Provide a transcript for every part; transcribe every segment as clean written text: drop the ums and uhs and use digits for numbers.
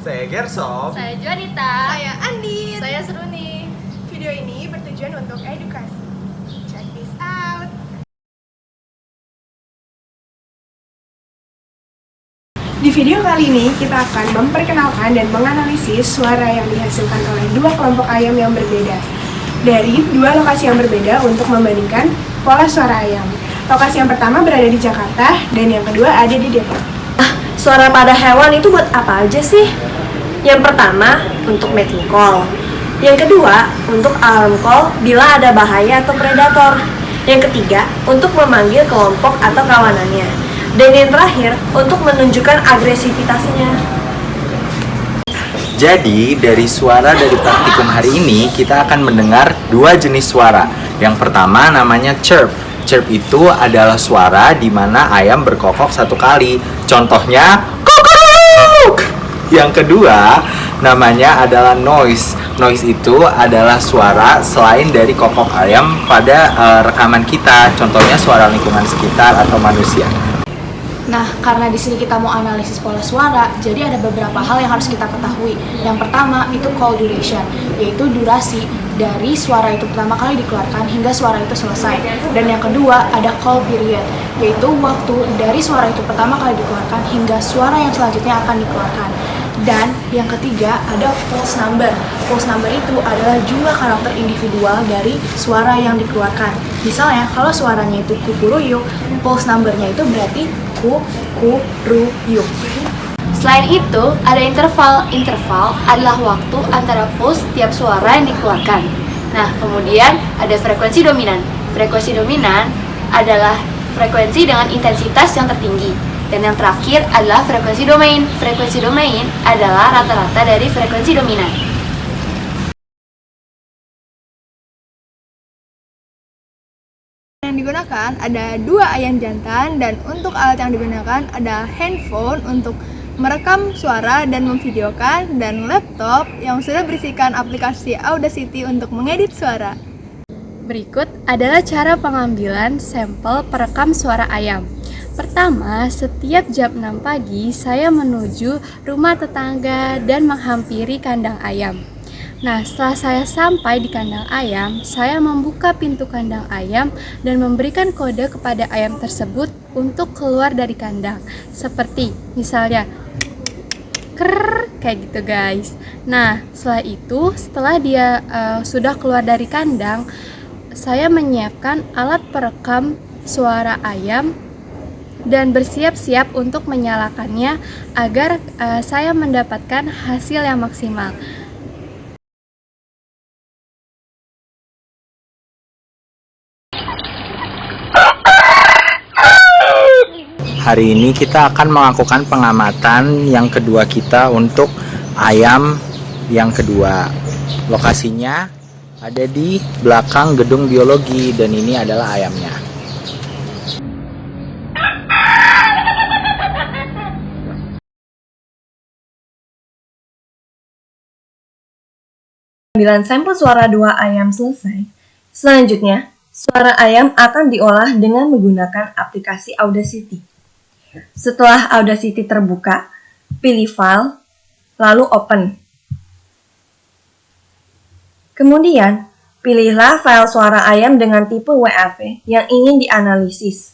Saya Gersom. Saya Juanita. Saya Andi. Saya Seruni. Video ini bertujuan untuk edukasi. Check this out. Di video kali ini kita akan memperkenalkan dan menganalisis suara yang dihasilkan oleh dua kelompok ayam yang berbeda dari dua lokasi yang berbeda untuk membandingkan pola suara ayam. Lokasi yang pertama berada di Jakarta dan yang kedua ada di Depok. Suara pada hewan itu buat apa aja sih? Yang pertama, untuk mating call. Yang kedua, untuk alarm call bila ada bahaya atau predator. Yang ketiga, untuk memanggil kelompok atau kawanannya. Dan yang terakhir, untuk menunjukkan agresivitasnya. Jadi, dari suara dari praktikum hari ini, kita akan mendengar dua jenis suara. Yang pertama namanya chirp. Chirp itu adalah suara di mana ayam berkokok satu kali. Contohnya, kokok. Yang kedua namanya adalah noise. Noise itu adalah suara selain dari kokok ayam pada rekaman kita. Contohnya suara lingkungan sekitar atau manusia. Nah, karena di sini kita mau analisis pola suara, jadi ada beberapa hal yang harus kita ketahui. Yang pertama itu call duration, yaitu durasi dari suara itu pertama kali dikeluarkan hingga suara itu selesai. Dan yang kedua ada call period, yaitu waktu dari suara itu pertama kali dikeluarkan hingga suara yang selanjutnya akan dikeluarkan. Dan yang ketiga ada pulse number. Pulse number itu adalah jumlah karakter individual dari suara yang dikeluarkan. Misalnya kalau suaranya itu kukuruyuk, pulse numbernya itu berarti ku-ku-ru-yuk. Selain itu, ada interval. Interval adalah waktu antara pulse tiap suara yang dikeluarkan. Nah, kemudian ada frekuensi dominan. Frekuensi dominan adalah frekuensi dengan intensitas yang tertinggi. Dan yang terakhir adalah frekuensi domain. Frekuensi domain adalah rata-rata dari frekuensi dominan. Yang digunakan ada dua ayam jantan dan untuk alat yang digunakan ada handphone untuk merekam suara dan memvideokan dan laptop yang sudah berisikan aplikasi Audacity untuk mengedit suara. Berikut adalah cara pengambilan sampel perekam suara ayam. Pertama, setiap jam 6 pagi saya menuju rumah tetangga dan menghampiri kandang ayam. Nah, setelah saya sampai di kandang ayam, saya membuka pintu kandang ayam dan memberikan kode kepada ayam tersebut untuk keluar dari kandang. Seperti misalnya krrr, kayak gitu guys. Nah, setelah dia sudah keluar dari kandang, saya menyiapkan alat perekam suara ayam dan bersiap-siap untuk menyalakannya agar saya mendapatkan hasil yang maksimal. Hari ini kita akan melakukan pengamatan yang kedua kita untuk ayam yang kedua. Lokasinya ada di belakang gedung biologi dan ini adalah ayamnya. Pengambilan sampel suara dua ayam selesai. Selanjutnya, suara ayam akan diolah dengan menggunakan aplikasi Audacity. Setelah Audacity terbuka, pilih file, lalu open. Kemudian, pilihlah file suara ayam dengan tipe WAV yang ingin dianalisis.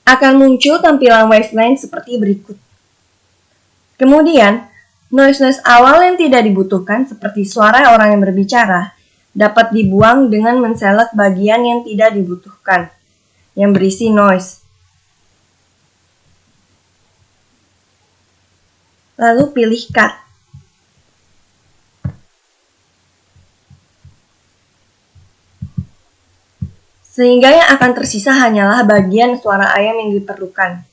Akan muncul tampilan waveline seperti berikut. Kemudian, noise-noise awal yang tidak dibutuhkan seperti suara orang yang berbicara dapat dibuang dengan men-select bagian yang tidak dibutuhkan, yang berisi noise. Lalu pilih cut. Sehingga yang akan tersisa hanyalah bagian suara ayam yang diperlukan.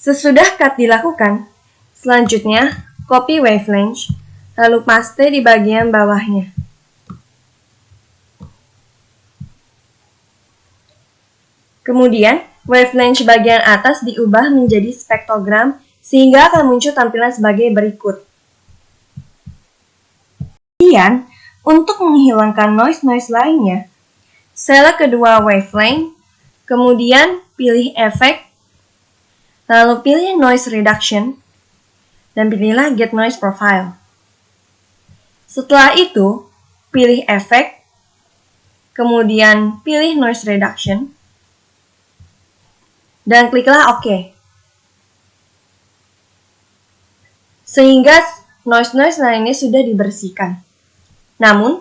Sesudah cut dilakukan, selanjutnya copy wavelength, lalu paste di bagian bawahnya. Kemudian, wavelength bagian atas diubah menjadi spektrogram sehingga akan muncul tampilan sebagai berikut. Kemudian, untuk menghilangkan noise-noise lainnya, select kedua wavelength, kemudian pilih efek, lalu pilih noise reduction, dan pilihlah get noise profile. Setelah itu, pilih efek, kemudian pilih noise reduction, dan kliklah OK. Sehingga noise-noise lainnya sudah dibersihkan. Namun,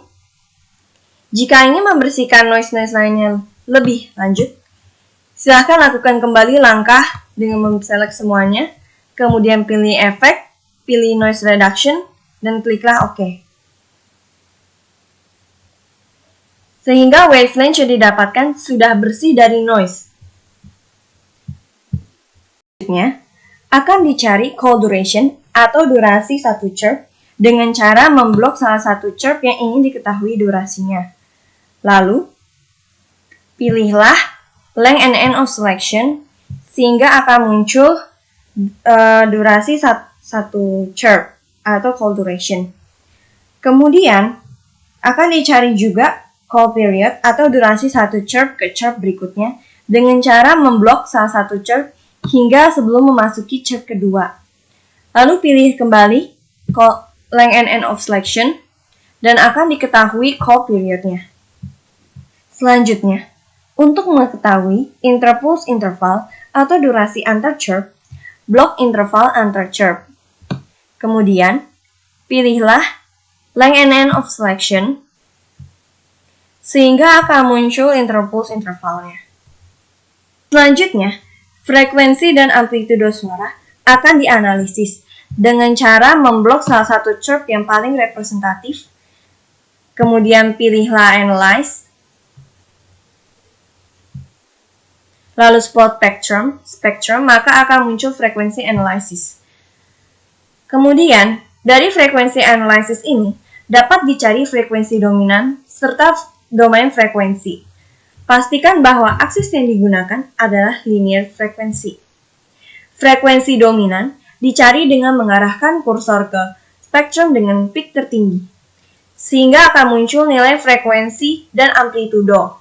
jika ingin membersihkan noise-noise lainnya lebih lanjut, silahkan lakukan kembali langkah dengan select semuanya, kemudian pilih efek, pilih noise reduction, dan kliklah OK. Sehingga wavelength yang didapatkan sudah bersih dari noise. Selanjutnya, akan dicari call duration atau durasi satu chirp dengan cara memblok salah satu chirp yang ingin diketahui durasinya. Lalu, pilihlah length and end of selection sehingga akan muncul durasi satu chirp atau call duration. Kemudian, akan dicari juga call period atau durasi satu chirp ke chirp berikutnya dengan cara memblok salah satu chirp hingga sebelum memasuki chirp kedua. Lalu pilih kembali call length and end of selection dan akan diketahui call periodnya. Selanjutnya, untuk mengetahui interpulse interval atau durasi antar chirp, blok interval antar chirp. Kemudian, pilihlah length and end of selection sehingga akan muncul interpulse intervalnya. Selanjutnya, frekuensi dan amplitudo suara akan dianalisis dengan cara memblok salah satu chirp yang paling representatif, kemudian pilihlah Analyze, lalu Spot Spectrum, maka akan muncul frekuensi analysis. Kemudian, dari frekuensi analysis ini, dapat dicari frekuensi dominan serta domain frekuensi. Pastikan bahwa aksis yang digunakan adalah linear frekuensi. Frekuensi dominan dicari dengan mengarahkan kursor ke spektrum dengan peak tertinggi, sehingga akan muncul nilai frekuensi dan amplitudo.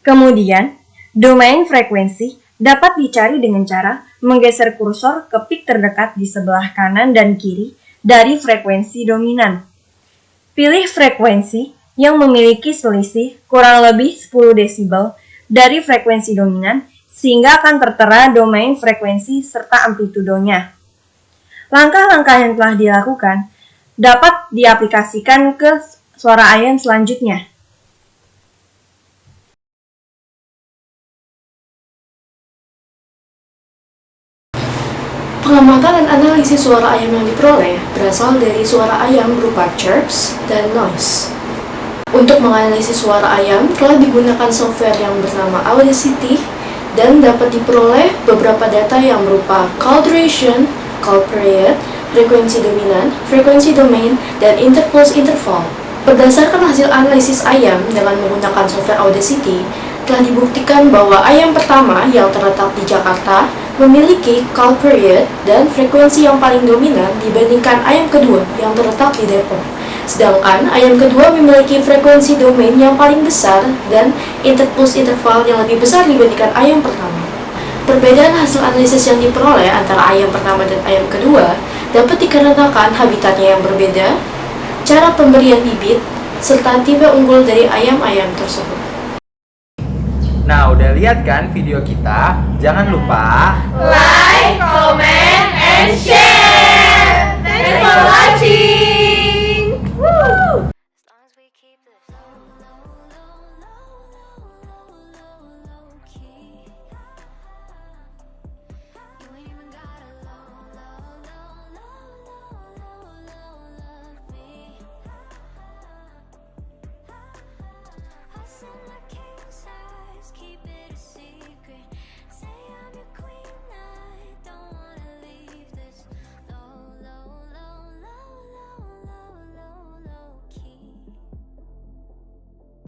Kemudian, domain frekuensi dapat dicari dengan cara menggeser kursor ke peak terdekat di sebelah kanan dan kiri dari frekuensi dominan. Pilih frekuensi yang memiliki selisih kurang lebih 10 desibel dari frekuensi dominan sehingga akan tertera domain frekuensi serta amplitudonya. Langkah-langkah yang telah dilakukan dapat diaplikasikan ke suara ayam selanjutnya. Pengamatan dan analisis suara ayam yang diperoleh berasal dari suara ayam berupa chirps dan noise. Untuk menganalisis suara ayam telah digunakan software yang bernama Audacity dan dapat diperoleh beberapa data yang berupa call duration, call period, frekuensi dominan, frekuensi domain, dan interpulse interval. Berdasarkan hasil analisis ayam dengan menggunakan software Audacity, telah dibuktikan bahwa ayam pertama yang terletak di Jakarta memiliki call period dan frekuensi yang paling dominan dibandingkan ayam kedua yang terletak di Depok. Sedangkan ayam kedua memiliki frekuensi domain yang paling besar dan interpulse interval yang lebih besar dibandingkan ayam pertama. Perbedaan hasil analisis yang diperoleh antara ayam pertama dan ayam kedua dapat dikarenakan habitatnya yang berbeda, cara pemberian bibit, serta tipe unggul dari ayam-ayam tersebut. Nah, udah lihat kan video kita? Jangan lupa like, comment, and share. Thanks for watching.